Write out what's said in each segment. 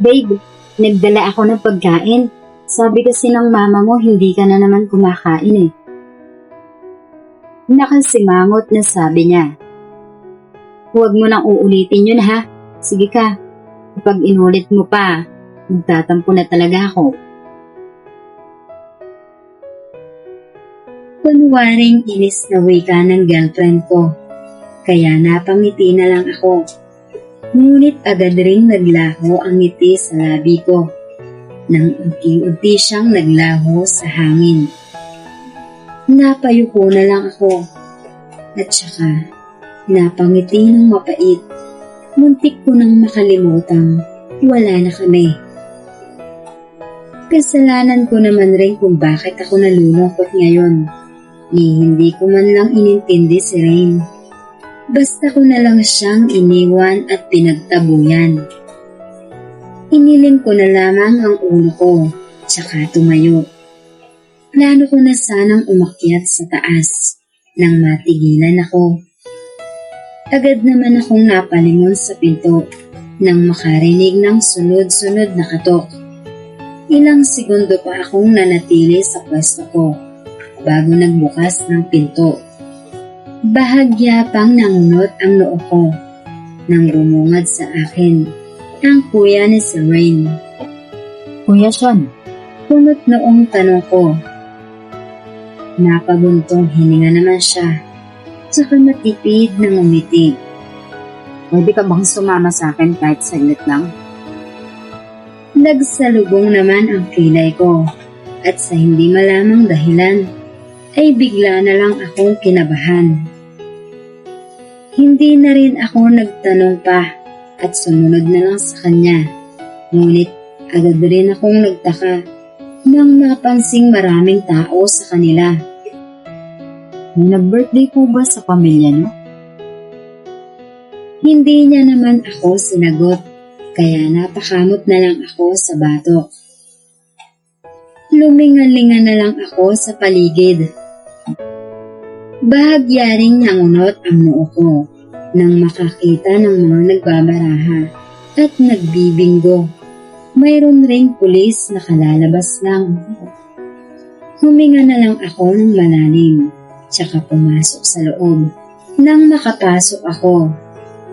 Babe, nagdala ako ng pagkain. Sabi kasi ng mama mo hindi ka na naman kumakain eh. Nakasimangot na sabi niya. Huwag mo nang uulitin yun ha. Sige ka, kapag inulit mo pa, magtatampo na talaga ako. Kunwaring inis na wika ng girlfriend ko, kaya napangiti na lang ako. Ngunit agad ring naglaho ang ngiti sa labi ko, nang unti-unti siyang naglaho sa hangin. Napayuko na lang ako, at saka napangiti ng mapait. Muntik ko nang makalimutang wala na kami. Kasalanan ko naman rin kung bakit ako nalulungkot ngayon. Hindi ko man lang inintindi si Rain. Basta ko na lang siyang iniwan at pinagtabuyan. Iniling ko na lamang ang ulo ko, tsaka tumayo. Plano ko na sanang umakyat sa taas nang matigilan ako. Agad naman akong napalingon sa pinto nang makarinig ng sunod-sunod na katok. Ilang segundo pa akong nanatili sa pwesto ko bago nagbukas ng pinto. Bahagya pang nangunot ang noo ko nang bumungad sa akin ang kuya ni si Rain. Kuya Sean, Punot noong tanong ko. Napaguntong hininga naman siya, saka matipid na ngumiti. pwede ka bang sumama sa akin kahit saglit lang? Nagsalubong naman ang kilay ko, at sa hindi malamang dahilan, ay bigla na lang akong kinabahan. Hindi na rin ako nagtanong pa at sumunod na lang sa kanya. Ngunit agad rin akong nagtaka nang mapansing maraming tao sa kanila. May nag-birthday po ba sa pamilya niyo? Hindi niya naman ako sinagot, kaya napakamot na lang ako sa batok. Lumingan-lingan na lang ako sa paligid. Bahagyaring nangunot ang noo ko nang makakita ng mga nagbabaraha at nagbibinggo. Mayroon ring pulis na kalalabas lang. Huminga na lang ako ng malalim, tsaka pumasok sa loob. Nang makapasok ako,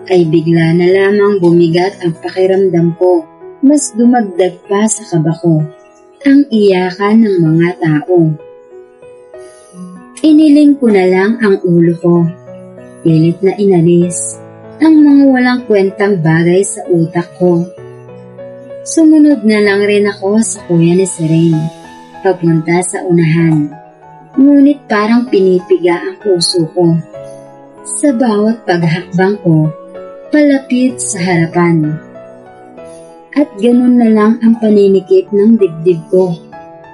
ay bigla na lamang bumigat ang pakiramdam ko. Mas dumagdag pa sa kaba ko ang iyakan ng mga tao. Iniling ko na lang ang ulo ko. Pilit na inalis ang mga walang kwentang bagay sa utak ko. Sumunod na lang rin ako sa kuya ni si Rain, papunta sa unahan. Ngunit parang pinipiga ang puso ko. Sa bawat paghakbang ko, palapit sa harapan. At ganun na lang ang paninikip ng dibdib ko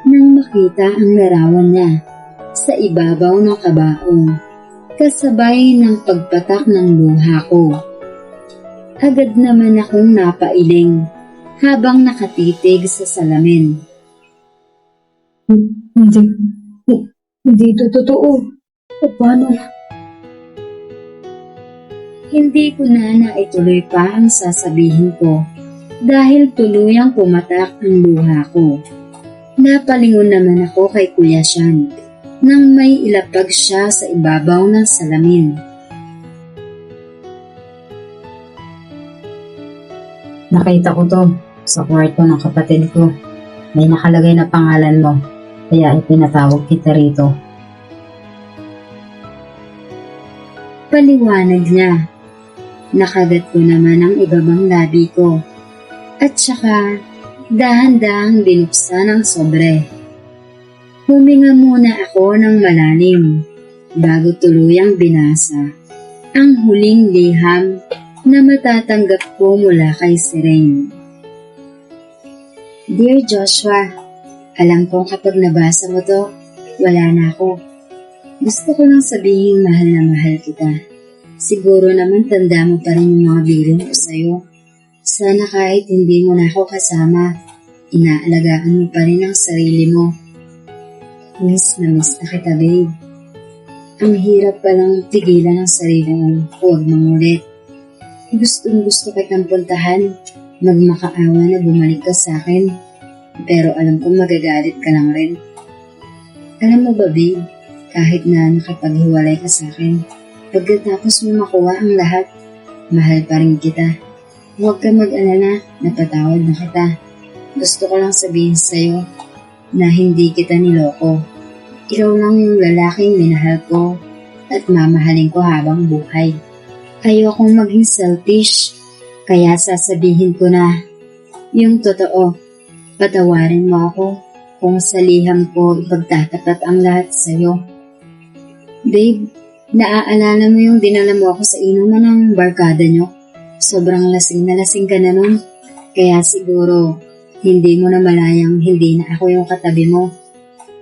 nang makita ang larawan niya sa ibabaw ng kabaong, kasabay ng pagpatak ng luha ko. Agad naman akong napailing habang nakatitig sa salamin. Hindi ito totoo. Paano? Hindi ko na naituloy pa ang sasabihin ko dahil tuluyang pumatak ang luha ko. Napalingon naman ako kay Kuya Sean nang may ilapag siya sa ibabaw ng salamin. Nakita ko to sa kwarto ng kapatid ko. May nakalagay na pangalan mo, kaya ipinatawag kita rito. Paliwanag niya. Nakagat ko naman ang ibabang labi ko. At saka, dahan-dahang binuksan ang sobre. Huminga muna ako ng malalim bago tuluyang binasa ang huling liham na matatanggap ko mula kay si Rain. Dear Joshua, alam kong kapag nabasa mo to, wala na ako. Gusto ko lang sabihin mahal na mahal kita. Siguro naman tanda mo pa rin yung mga bilin ko sa'yo. Sana kahit hindi mo na ako kasama, inaalagaan mo pa rin ang sarili mo. Miss na kita, babe. Ang hirap palang tigilan ang sarili mo, huwag mangulit. Gusto kitang puntahan, magmakaawa na bumalik ka sa akin. Pero alam kong magagalit ka lang rin. Alam mo ba, babe, kahit na nakapaghiwalay ka sa akin, pagkatapos mo makuha ang lahat, mahal pa rin kita. Huwag ka mag-alala, napatawad na kita. Gusto ko lang sabihin sa'yo na hindi kita niloko. Ikaw lang yung lalaking minahal ko at mamahalin ko habang buhay. Ayokong maging selfish, kaya sasabihin ko na yung totoo. Patawarin mo ako kung sa liham ko ipagtatapat ang lahat sa'yo. Babe, naaalala mo yung dinala mo ako sa inuman ng barkada nyo? Sobrang lasing na lasing ka na nun. Kaya siguro, hindi mo na malayang hindi na ako yung katabi mo.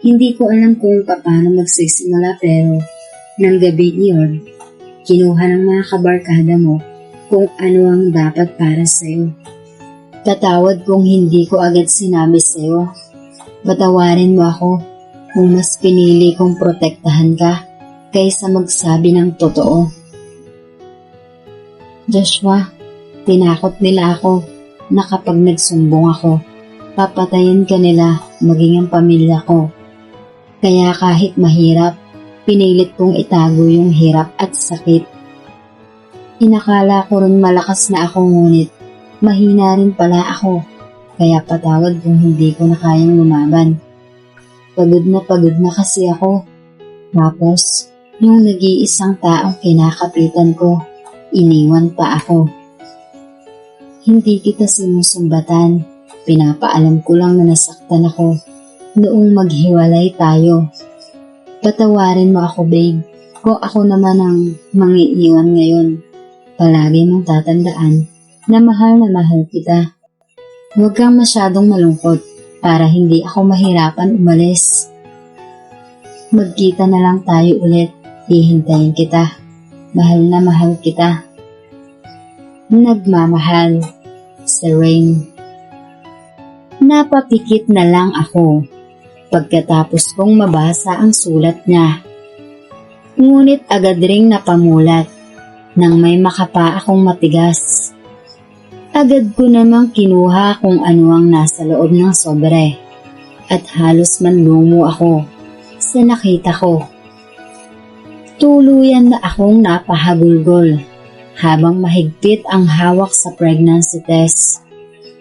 Hindi ko alam kung paano magsisimula pero nang gabi iyon, kinuha ng mga kabarkada mo kung ano ang dapat para sa'yo. Patawad kung hindi ko agad sinabi sa'yo. Patawarin mo ako kung mas pinili kong protektahan ka kaysa magsabi ng totoo. Joshua, tinakot nila ako na kapag nagsumbong ako, papatayin ka nila maging ang pamilya ko. Kaya kahit mahirap, pinilit kong itago yung hirap at sakit. Inakala ko rin malakas na ako ngunit mahina rin pala ako. Kaya patawad kung hindi ko na kayang lumaban. Pagod na kasi ako. Tapos, yung nag-iisang taong kinakapitan ko, iniwan pa ako. Hindi kita sinusumbatan. Pinapaalam ko lang na nasaktan ako noong maghiwalay tayo. Patawarin mo ako, babe, kung ako naman ang mangiiwan ngayon. Palagi mong tatandaan na mahal kita. Huwag kang masyadong malungkot para hindi ako mahirapan umalis. Magkita na lang tayo ulit. Hihintayin kita. Mahal na mahal kita. Nagmamahal, si Rain. Napapikit na lang ako pagkatapos kong mabasa ang sulat niya. Ngunit agad ring napamulat nang may makapa akong matigas. Agad ko namang kinuha kung ano ang nasa loob ng sobre at halos manlumo ako sa nakita ko. Tuluyan na akong napahagulgol habang mahigpit ang hawak sa pregnancy test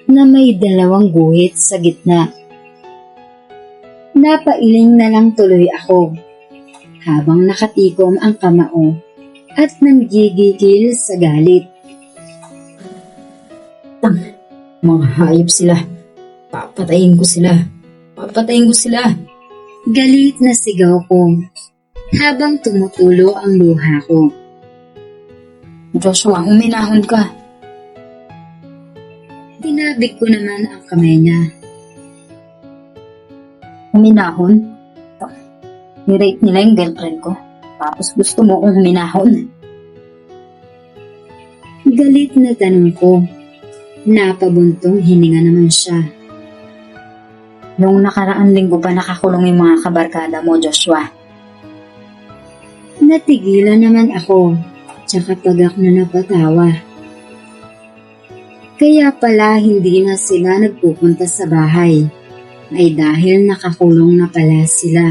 na may 2 guhit sa gitna. Napailing na lang tuloy ako habang nakatikom ang kamao at nanggigigil sa galit. Mga hayop sila. Papatayin ko sila. Galit na sigaw ko habang tumutulo ang luha ko. Joshua, huminahon ka. Tinabig ko naman ang kamay niya. Huminahon? Nirate nila yung girlfriend ko. Tapos gusto mo kong huminahon. Galit na tanong ko. Napabuntong hininga naman siya. Noong nakaraang linggo pa nakakulong yung mga kabarkada mo, Joshua. Natigilan naman ako, tsaka pagak na napatawa. Kaya pala hindi na sila nagpupunta sa bahay, ay dahil nakakulong na pala sila.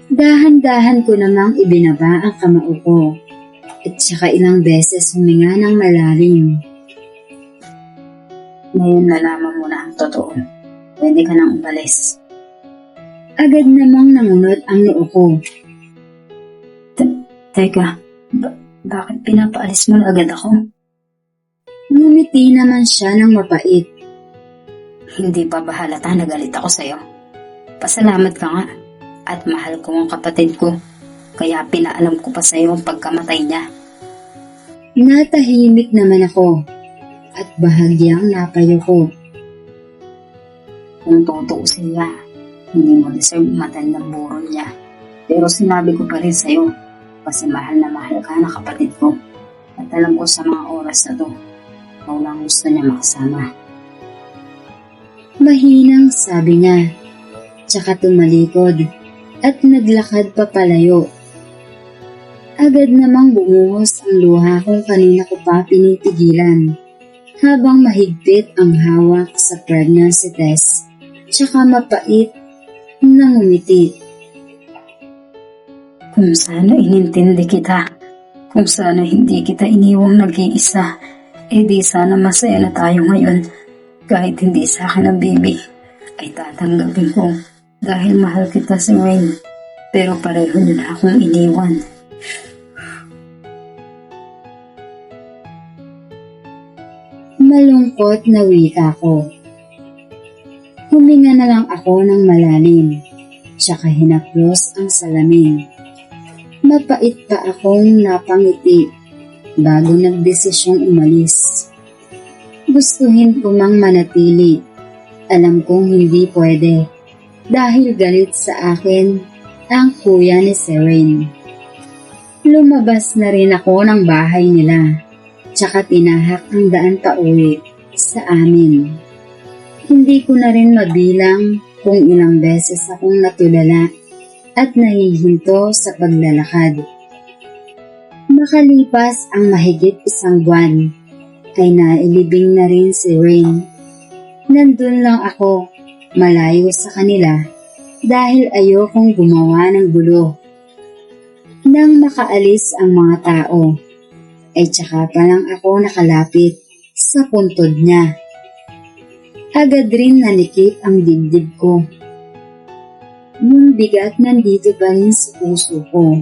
Dahan-dahan ko namang ibinaba ang kamao ko, at saka ilang beses huminga ng malalim. Ngayon nalaman mo na ang totoo. Pwede ka nang umalis. Agad namang nangunot ang noo ko. Teka, bakit pinapaalis mo na agad ako? Ngumiti naman siya ng mapait. Hindi pa ba halata na galit ako sa'yo? Pasalamat ka nga. At mahal ko ang kapatid ko. Kaya pinaalam ko pa sa'yo ang pagkamatay niya. Natahimik naman ako. At bahagyang napayo ko. Kung tutuusin niya, hindi mo deserve matandang buron niya. Pero sinabi ko pa rin sa'yo, kasi mahal na mahal ka na kapatid ko. At alam ko sa mga oras na to, ikaw lang gusto niya makasama. Mahinang sabi niya, tsaka tumalikod at naglakad papalayo. Agad namang bumuhos ang luha kung kanina ko pa pinipigilan habang mahigpit ang hawak sa pregnancy test tsaka mapait na ngumiti. Kung sana inintindi kita, kung sana hindi kita iniwang nag-iisa, di sana masaya na tayo ngayon. Kahit hindi sa akin ang baby, ay tatanggapin ko dahil mahal kita si Wayne. Pero pareho niyo na akong iniwan. Malungkot na wika ko. Huminga na lang ako ng malalim, tsaka hinaplos ang salamin. Mapait pa akong napangiti bago nagdesisyong umalis. Gustuhin ko mang manatili. Alam kong hindi pwede dahil galit sa akin ang kuya ni Serene. Lumabas na rin ako ng bahay nila, tsaka tinahak ang daan pauwi sa amin. Hindi ko na rin mabilang kung ilang beses akong natulala at nahihinto sa paglalakad. Makalipas ang mahigit 1 buwan, ay nailibing na rin si Rain. Nandun lang ako, malayo sa kanila, dahil ayokong gumawa ng gulo. Nang makaalis ang mga tao, ay tsaka pa lang ako nakalapit sa puntod niya. Agad rin nanikip ang dibdib ko. Yung bigat nandito pa rin sa puso ko.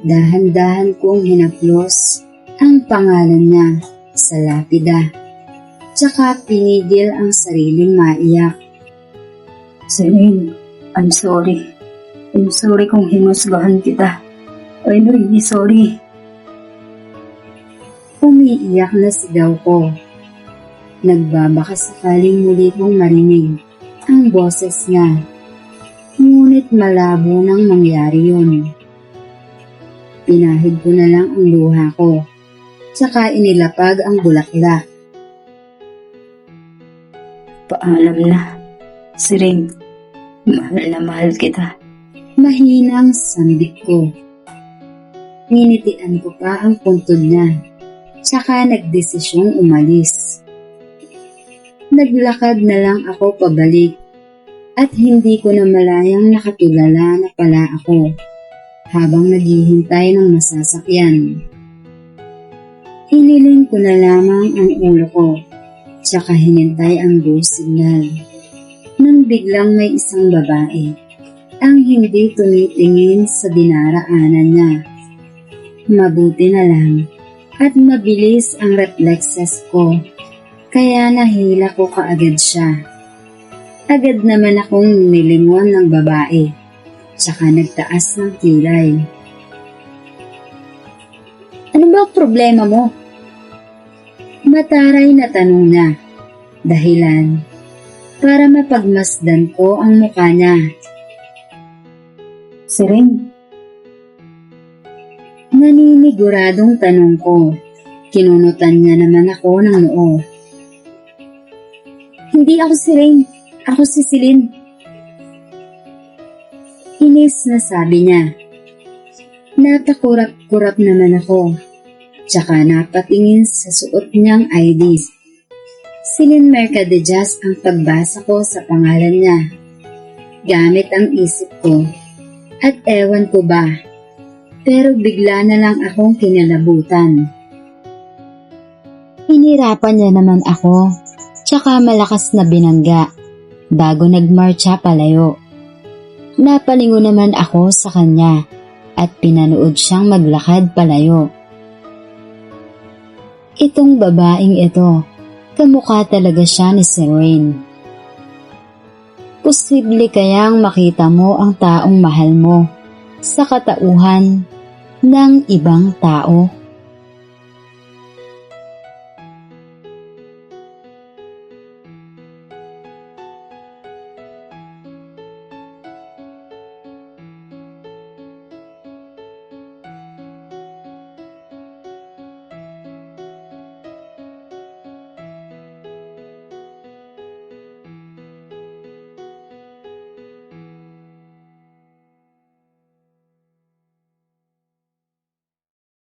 Dahan-dahan kong hinaplos ang pangalan niya sa lapida. Tsaka pinigil ang sariling maiyak. Serene, I'm sorry. I'm sorry kung hinusgahan kita. I'm really sorry. Umiiyak na sigaw ko. Nagbabaka sakaling muli kong marinig ang boses niya. Ngunit malabo nang mangyari yun. Pinahid ko na lang ang luha ko, tsaka inilapag ang bulaklak. Paalam na. Serene, mahal na mahal kita. Mahinang sambit ko. Nginitian ko pa ang puntod niya, tsaka nagdesisyong umalis. Naglakad na lang ako pabalik at hindi ko na malayang nakatulala na pala ako habang naghihintay ng masasakyan. Hiniling ko na lamang ang ulo ko, tsaka hinintay ang go signal. Nang biglang may isang babae ang hindi tumitingin sa dinaraanan niya. Mabuti na lang at mabilis ang reflexes ko, kaya nahila ko kaagad siya. Agad naman akong nilingon ng babae, tsaka nagtaas ng kilay. Ano ba problema mo? Mataray na tanong niya, dahilan para mapagmasdan ko ang mukha niya. Serene, Naniniguradong tanong ko. Kinunutan niya naman ako ng noo. Hindi ako si Rain. Ako si Celine. Inis na sabi niya. Napakurap-kurap naman ako. Tsaka napatingin sa suot niyang ID. Celine Mercadejas ang pagbasa ko sa pangalan niya. Gamit ang isip ko. At ewan ko ba, pero bigla na lang akong kinalabutan. Hinirapan niya naman ako, tsaka malakas na binangga, bago nagmarcha palayo. Napalingon naman ako sa kanya, at pinanood siyang maglakad palayo. Itong babaeng ito, kamukha talaga siya ni Serene. Posible kayang makita mo ang taong mahal mo sa katauhan ng ibang tao?